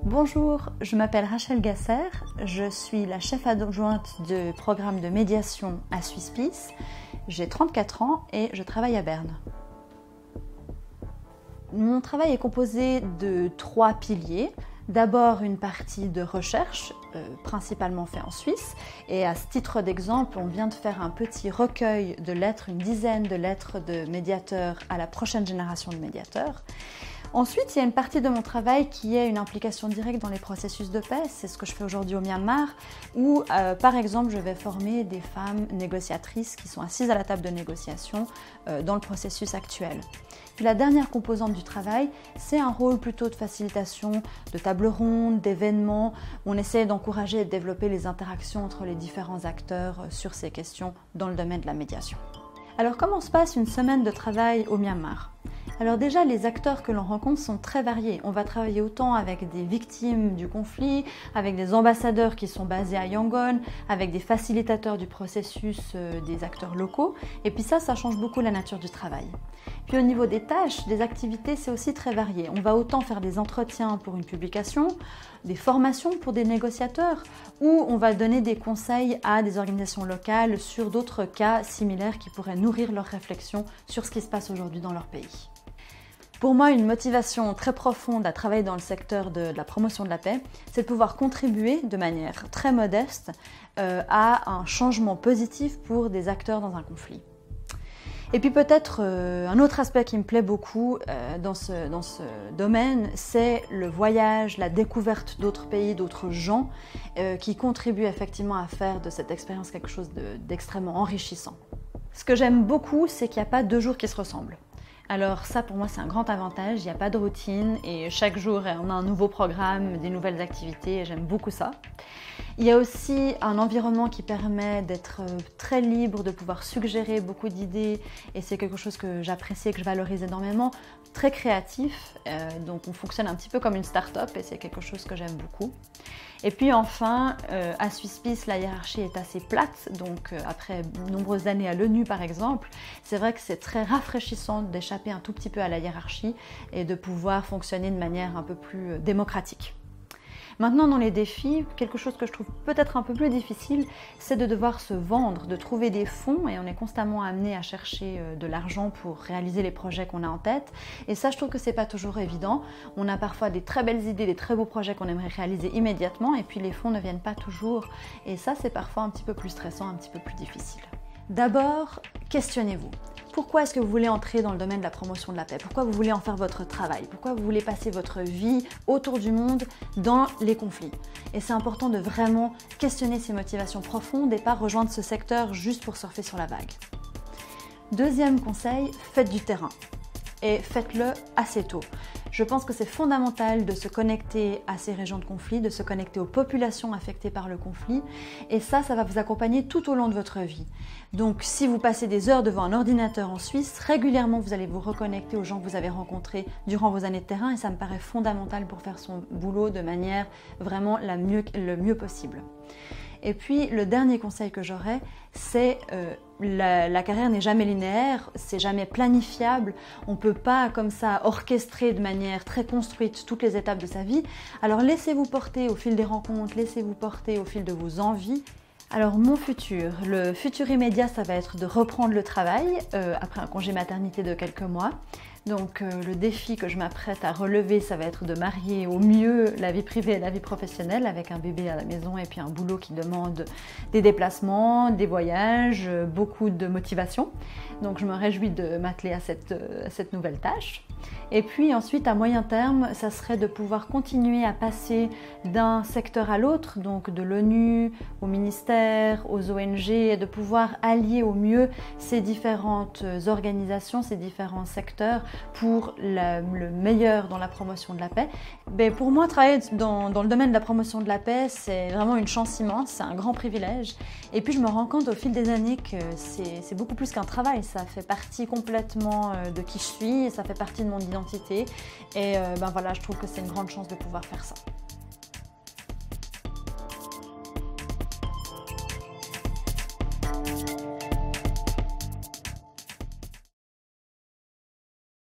Bonjour, je m'appelle Rachel Gasser, je suis la chef adjointe du programme de médiation à Swiss Peace. J'ai 34 ans et je travaille à Berne. Mon travail est composé de 3 piliers. D'abord une partie de recherche, principalement fait en Suisse. Et à ce titre d'exemple, on vient de faire un petit recueil de lettres, une dizaine de lettres de médiateurs à la prochaine génération de médiateurs. Ensuite, il y a une partie de mon travail qui est une implication directe dans les processus de paix. C'est ce que je fais aujourd'hui au Myanmar, où par exemple, je vais former des femmes négociatrices qui sont assises à la table de négociation dans le processus actuel. Puis la dernière composante du travail, c'est un rôle plutôt de facilitation, de table ronde, d'événements. On essaie d'encourager et de développer les interactions entre les différents acteurs sur ces questions dans le domaine de la médiation. Alors comment se passe une semaine de travail au Myanmar ? Alors déjà, les acteurs que l'on rencontre sont très variés. On va travailler autant avec des victimes du conflit, avec des ambassadeurs qui sont basés à Yangon, avec des facilitateurs du processus, des acteurs locaux. Et puis ça change beaucoup la nature du travail. Puis au niveau des tâches, des activités, c'est aussi très varié. On va autant faire des entretiens pour une publication, des formations pour des négociateurs, ou on va donner des conseils à des organisations locales sur d'autres cas similaires qui pourraient nourrir leurs réflexions sur ce qui se passe aujourd'hui dans leur pays. Pour moi, une motivation très profonde à travailler dans le secteur de la promotion de la paix, c'est de pouvoir contribuer de manière très modeste à un changement positif pour des acteurs dans un conflit. Et puis peut-être un autre aspect qui me plaît beaucoup dans ce domaine, c'est le voyage, la découverte d'autres pays, d'autres gens qui contribuent effectivement à faire de cette expérience quelque chose d'extrêmement enrichissant. Ce que j'aime beaucoup, c'est qu'il n'y a pas 2 jours qui se ressemblent. Alors ça, pour moi, c'est un grand avantage, il n'y a pas de routine et chaque jour, on a un nouveau programme, des nouvelles activités et j'aime beaucoup ça. Il y a aussi un environnement qui permet d'être très libre, de pouvoir suggérer beaucoup d'idées et c'est quelque chose que j'apprécie et que je valorise énormément, très créatif, donc on fonctionne un petit peu comme une start-up et c'est quelque chose que j'aime beaucoup. Et puis enfin, à Swiss Peace, la hiérarchie est assez plate, donc après de nombreuses années à l'ONU par exemple, c'est vrai que c'est très rafraîchissant d'échapper un tout petit peu à la hiérarchie et de pouvoir fonctionner de manière un peu plus démocratique. Maintenant, dans les défis, quelque chose que je trouve peut-être un peu plus difficile, c'est de devoir se vendre, de trouver des fonds et on est constamment amené à chercher de l'argent pour réaliser les projets qu'on a en tête. Et ça, je trouve que c'est pas toujours évident. On a parfois des très belles idées, des très beaux projets qu'on aimerait réaliser immédiatement et puis les fonds ne viennent pas toujours. Et ça, c'est parfois un petit peu plus stressant, un petit peu plus difficile. D'abord, questionnez-vous. Pourquoi est-ce que vous voulez entrer dans le domaine de la promotion de la paix? Pourquoi vous voulez en faire votre travail? Pourquoi vous voulez passer votre vie autour du monde dans les conflits? Et c'est important de vraiment questionner ces motivations profondes et pas rejoindre ce secteur juste pour surfer sur la vague. Deuxième conseil, faites du terrain. Et faites-le assez tôt. Je pense que c'est fondamental de se connecter à ces régions de conflit, de se connecter aux populations affectées par le conflit et ça va vous accompagner tout au long de votre vie. Donc si vous passez des heures devant un ordinateur en Suisse, régulièrement vous allez vous reconnecter aux gens que vous avez rencontrés durant vos années de terrain et ça me paraît fondamental pour faire son boulot de manière vraiment le mieux possible. Et puis le dernier conseil que j'aurais, c'est la carrière n'est jamais linéaire, c'est jamais planifiable, on ne peut pas comme ça orchestrer de manière très construite toutes les étapes de sa vie. Alors laissez-vous porter au fil des rencontres, laissez-vous porter au fil de vos envies. Alors mon futur, le futur immédiat, ça va être de reprendre le travail après un congé maternité de quelques mois. Donc le défi que je m'apprête à relever, ça va être de marier au mieux la vie privée et la vie professionnelle avec un bébé à la maison et puis un boulot qui demande des déplacements, des voyages, beaucoup de motivation. Donc je me réjouis de m'atteler à cette nouvelle tâche. Et puis ensuite, à moyen terme, ça serait de pouvoir continuer à passer d'un secteur à l'autre, donc de l'ONU au ministère, aux ONG, et de pouvoir allier au mieux ces différentes organisations, ces différents secteurs pour le meilleur dans la promotion de la paix. Mais pour moi, travailler dans le domaine de la promotion de la paix, c'est vraiment une chance immense, c'est un grand privilège. Et puis je me rends compte au fil des années que c'est beaucoup plus qu'un travail, ça fait partie complètement de qui je suis, ça fait partie de mon identité et voilà, je trouve que c'est une grande chance de pouvoir faire ça.